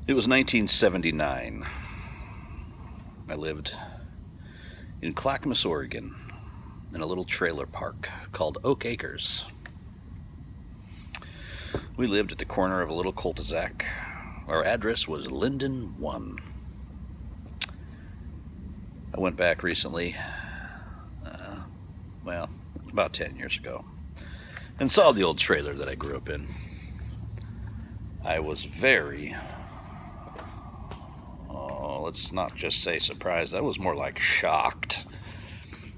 It was 1979. I lived in Clackamas, Oregon, in a little trailer park called Oak Acres. We lived at the corner of a little cul-de-sac. Our address was Linden 1. I went back recently, about 10 years ago, and saw the old trailer that I grew up in. I was very, let's not just say surprised, I was more like shocked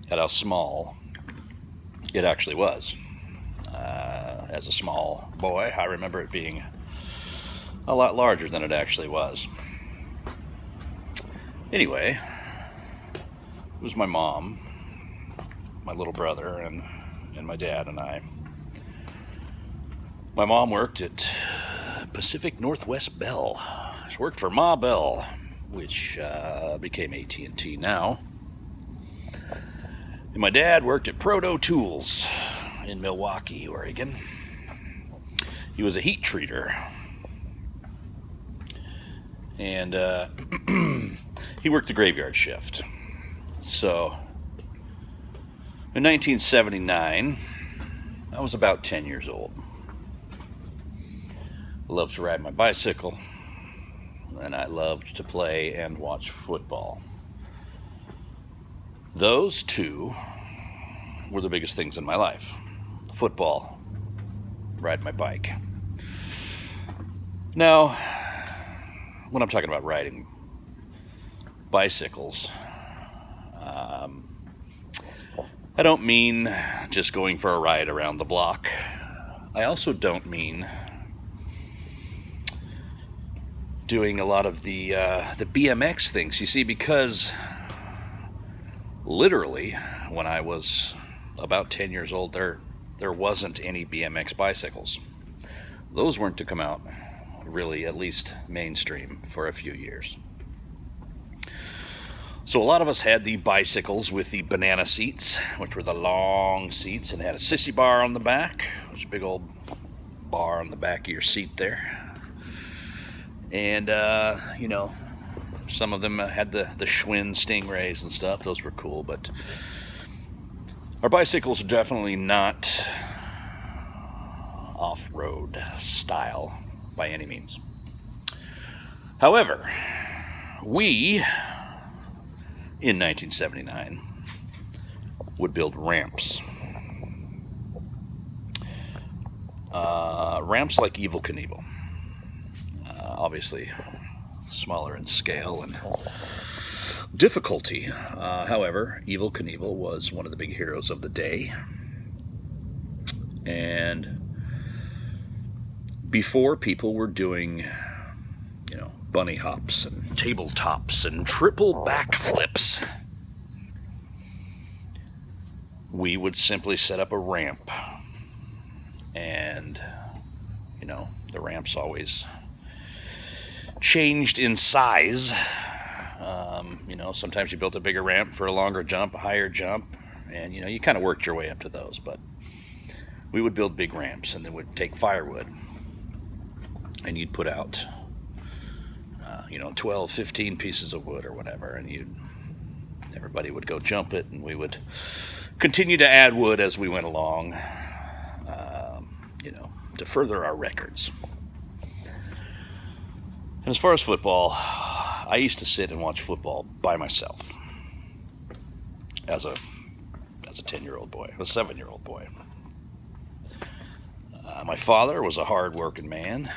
at how small it actually was. As a small boy, I remember it being a lot larger than it actually was. Anyway, it was my mom, my little brother, and my dad and I. My mom worked at Pacific Northwest Bell. She worked for Ma Bell, which became AT&T now. And my dad worked at Proto Tools in Milwaukee, Oregon. He was a heat treater. And he worked the graveyard shift. So, in 1979, I was about 10 years old. I loved to ride my bicycle, and I loved to play and watch football. Those two were the biggest things in my life. Football, ride my bike. Now, when I'm talking about riding bicycles, I don't mean just going for a ride around the block. I also don't mean doing a lot of the BMX things. You see, because literally when I was about 10 years old, there wasn't any BMX bicycles. Those weren't to come out really, at least mainstream, for a few years. So a lot of us had the bicycles with the banana seats, which were the long seats, and had a sissy bar on the back. It was a big old bar on the back of your seat there. And, some of them had the Schwinn Stingrays and stuff. Those were cool, but our bicycles are definitely not off-road style by any means. However, we, in 1979, would build ramps. Ramps like Evel Knievel. Obviously, smaller in scale and difficulty. However, Evel Knievel was one of the big heroes of the day. And before people were doing, bunny hops and tabletops and triple backflips, we would simply set up a ramp. And, the ramps always changed in size. Sometimes you built a bigger ramp for a longer jump, a higher jump, and, you kind of worked your way up to those. But we would build big ramps, and then would take firewood, and you'd put out 12, 15 pieces of wood or whatever, and everybody would go jump it, and we would continue to add wood as we went along, to further our records. And as far as football, I used to sit and watch football by myself as a 10-year-old boy, a 7-year-old boy. My father was a hard-working man,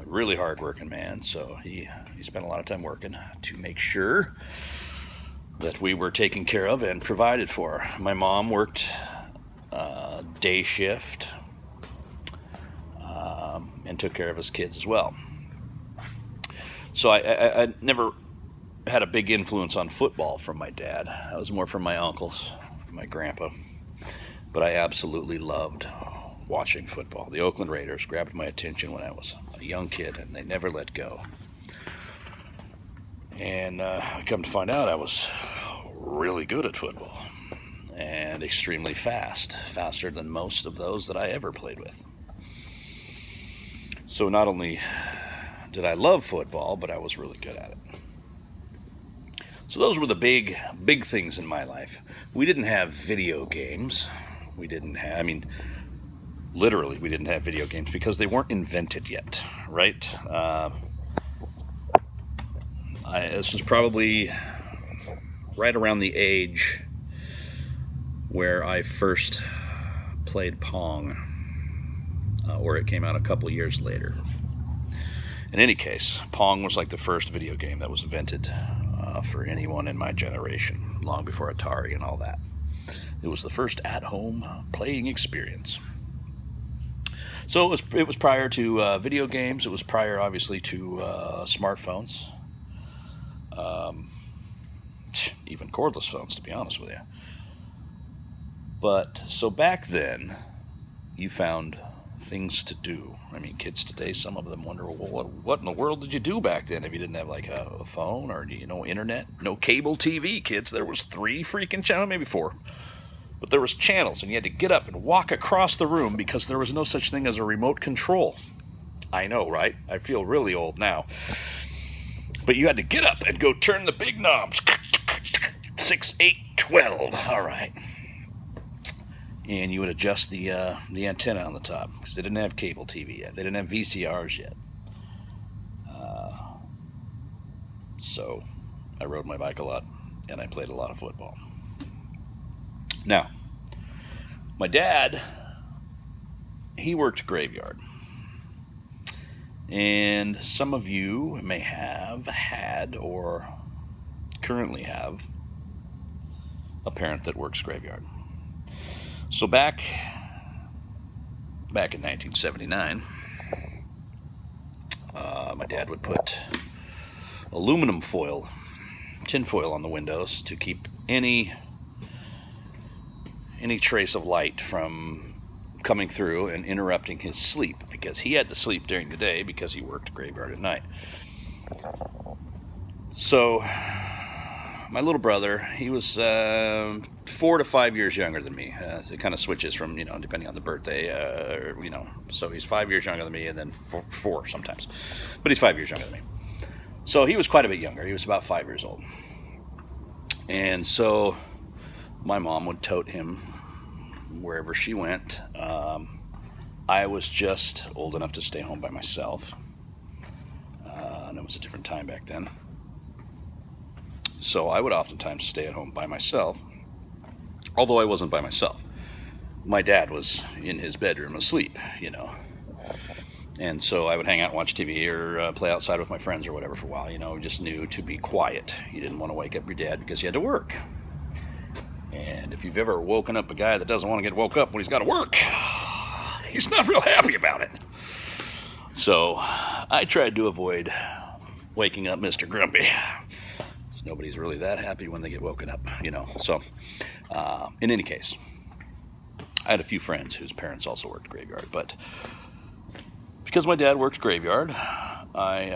really hard-working man, so he spent a lot of time working to make sure that we were taken care of and provided for. My mom worked day shift and took care of his kids as well. So I never had a big influence on football from my dad. That was more from my uncles, my grandpa. But I absolutely loved watching football. The Oakland Raiders grabbed my attention when I was a young kid, and they never let go. And I come to find out I was really good at football and extremely fast, faster than most of those that I ever played with. So not only did I love football, but I was really good at it. So those were the big things in my life. We didn't have video games. We didn't have, I mean, literally, we didn't have video games because they weren't invented yet, right? This was probably right around the age where I first played Pong, or it came out a couple years later. In any case, Pong was like the first video game that was invented for anyone in my generation, long before Atari and all that. It was the first at-home playing experience. So it was prior to video games. It was prior, obviously, to smartphones, even cordless phones, to be honest with you. But so back then, you found things to do. I mean, kids today, some of them wonder, well, what in the world did you do back then if you didn't have like a phone or, internet? No cable TV, kids. There was 3 freaking channels, maybe 4. But there was channels, and you had to get up and walk across the room because there was no such thing as a remote control. I know, right? I feel really old now. But you had to get up and go turn the big knobs. 6, 8, 12. All right. And you would adjust the antenna on the top because they didn't have cable TV yet. They didn't have VCRs yet. So I rode my bike a lot, and I played a lot of football. Now, my dad, he worked graveyard. And some of you may have had or currently have a parent that works graveyard. So back in 1979, my dad would put aluminum foil, tin foil on the windows to keep any trace of light from coming through and interrupting his sleep, because he had to sleep during the day because he worked graveyard at night. So my little brother, he was 4 to 5 years younger than me. It kind of switches from, depending on the birthday, so he's 5 years younger than me, and then 4 sometimes. But he's 5 years younger than me. So he was quite a bit younger. He was about 5 years old. And so my mom would tote him wherever she went. I was just old enough to stay home by myself. And it was a different time back then. So I would oftentimes stay at home by myself, although I wasn't by myself. My dad was in his bedroom asleep, And so I would hang out and watch TV or play outside with my friends or whatever for a while, just knew to be quiet. You didn't want to wake up your dad because he had to work. And if you've ever woken up a guy that doesn't want to get woke up when he's got to work, he's not real happy about it. So I tried to avoid waking up Mr. Grumpy. Nobody's really that happy when they get woken up, So, in any case, I had a few friends whose parents also worked graveyard, but because my dad worked graveyard, I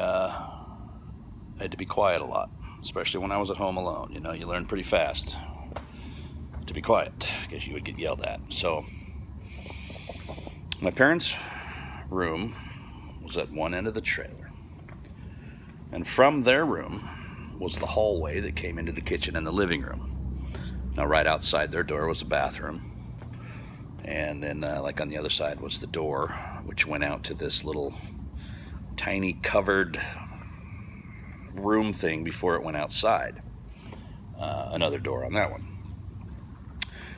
had to be quiet a lot, especially when I was at home alone. You learn pretty fast to be quiet because you would get yelled at. So, my parents' room was at one end of the trailer, and from their room was the hallway that came into the kitchen and the living room. Now, right outside their door was the bathroom, and then like on the other side was the door, which went out to this little tiny covered room thing before it went outside. Another door on that one.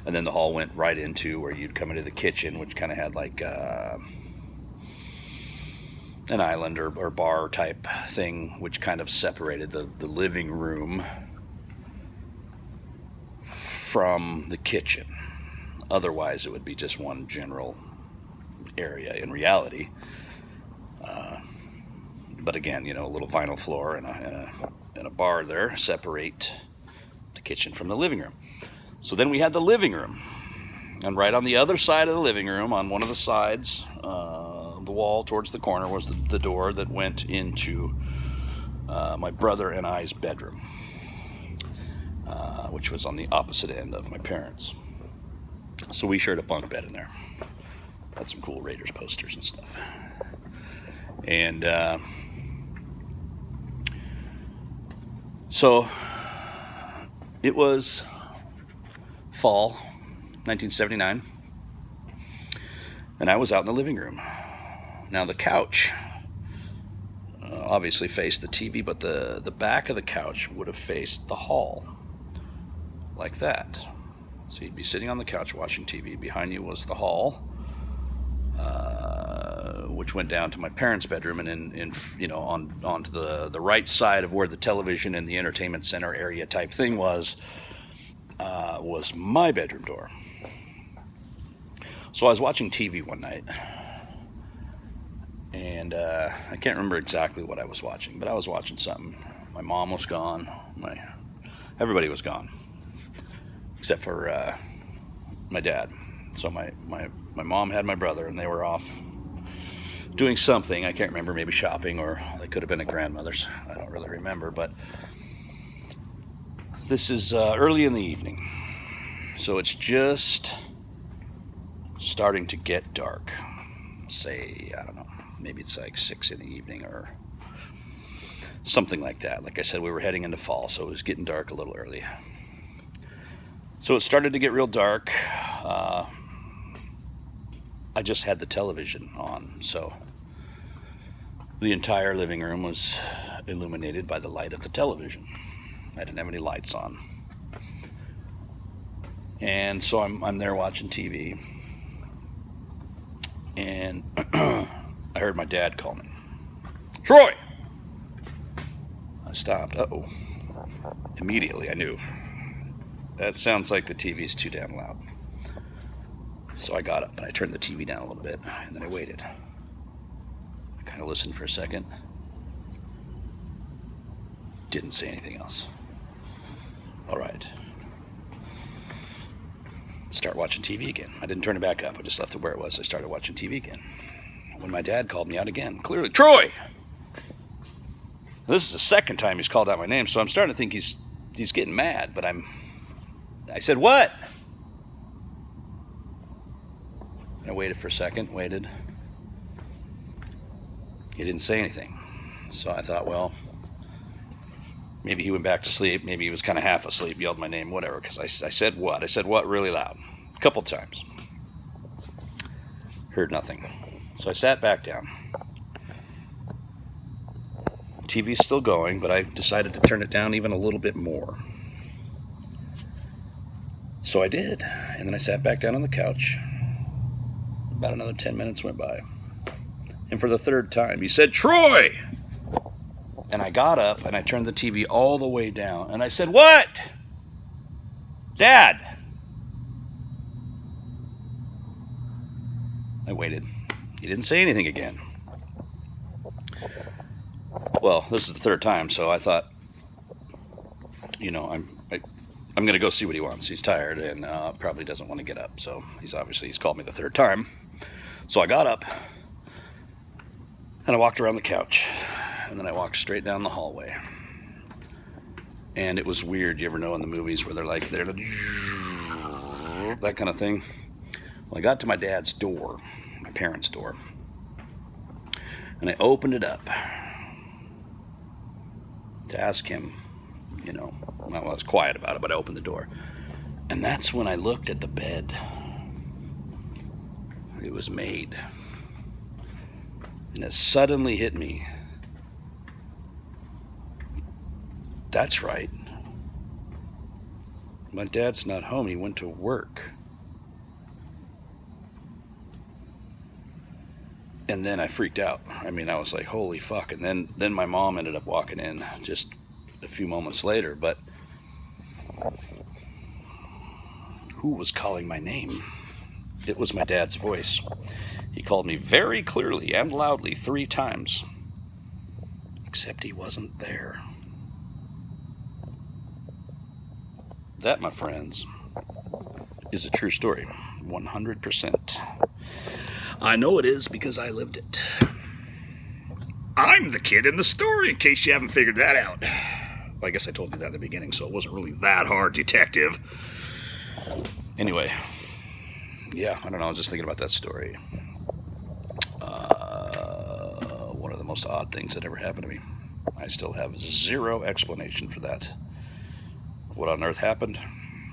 And then the hall went right into where you'd come into the kitchen, which kind of had like an island or bar type thing, which kind of separated the living room from the kitchen. Otherwise, it would be just one general area in reality. But again, a little vinyl floor and a bar there separate the kitchen from the living room. So then we had the living room. And right on the other side of the living room, on one of the sides, the wall towards the corner, was the door that went into my brother and I's bedroom, which was on the opposite end of my parents. So we shared a bunk bed in there. Had some cool Raiders posters and stuff. And So it was fall 1979, and I was out in the living room. Now the couch obviously faced the TV, but the back of the couch would have faced the hall, like that. So you'd be sitting on the couch watching TV. Behind you was the hall, which went down to my parents' bedroom, and onto the right side of where the television and the entertainment center area type thing was my bedroom door. So I was watching TV one night, and I can't remember exactly what I was watching, but I was watching something. My mom was gone. Everybody was gone, except for my dad. So my mom had my brother, and they were off doing something. I can't remember, maybe shopping, or they could have been at grandmother's. I don't really remember, but this is early in the evening, so it's just starting to get dark. Say, I don't know, maybe it's like 6 in the evening or something like that. Like I said, we were heading into fall, so it was getting dark a little early. So it started to get real dark. I just had the television on, so the entire living room was illuminated by the light of the television. I didn't have any lights on. And so I'm there watching TV, and I heard my dad call me. Troy! I stopped. Uh-oh. Immediately I knew. That sounds like the TV's too damn loud. So I got up and I turned the TV down a little bit, and then I waited. I kind of listened for a second. Didn't say anything else. All right. Start watching TV again. I didn't turn it back up. I just left it where it was. I started watching TV again. When my dad called me out again, clearly, Troy! This is the second time he's called out my name, so I'm starting to think he's getting mad, but I said, what? I waited for a second, waited. He didn't say anything. So I thought, well, maybe he went back to sleep. Maybe he was kind of half asleep, yelled my name, whatever. Because I said what? I said what really loud. A couple times. Heard nothing. So I sat back down. TV's still going, but I decided to turn it down even a little bit more. So I did. And then I sat back down on the couch. About another 10 minutes went by. And for the third time, he said, Troy! And I got up and I turned the TV all the way down. And I said, what? Dad! I waited. He didn't say anything again. Well, this is the third time, so I thought, I'm going to go see what he wants. He's tired and probably doesn't want to get up. So he's called me the third time. So I got up and I walked around the couch, and then I walked straight down the hallway. And it was weird. You ever know in the movies where they're like, that kind of thing? Well, I got to my dad's door, my parents' door, and I opened it up to ask him, I was quiet about it, but I opened the door. And that's when I looked at the bed. It was made. And it suddenly hit me. That's right. My dad's not home. He went to work. And then I freaked out. I was like, holy fuck. And then my mom ended up walking in just a few moments later. But who was calling my name? It was my dad's voice. He called me very clearly and loudly 3 times. Except he wasn't there. That, my friends, is a true story. 100%. I know it is because I lived it. I'm the kid in the story, in case you haven't figured that out. Well, I guess I told you that at the beginning, so it wasn't really that hard, detective. Anyway, yeah, I don't know, I was just thinking about that story. One of the most odd things that ever happened to me. I still have zero explanation for that. What on earth happened?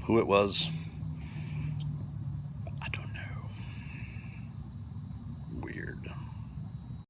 Who it was?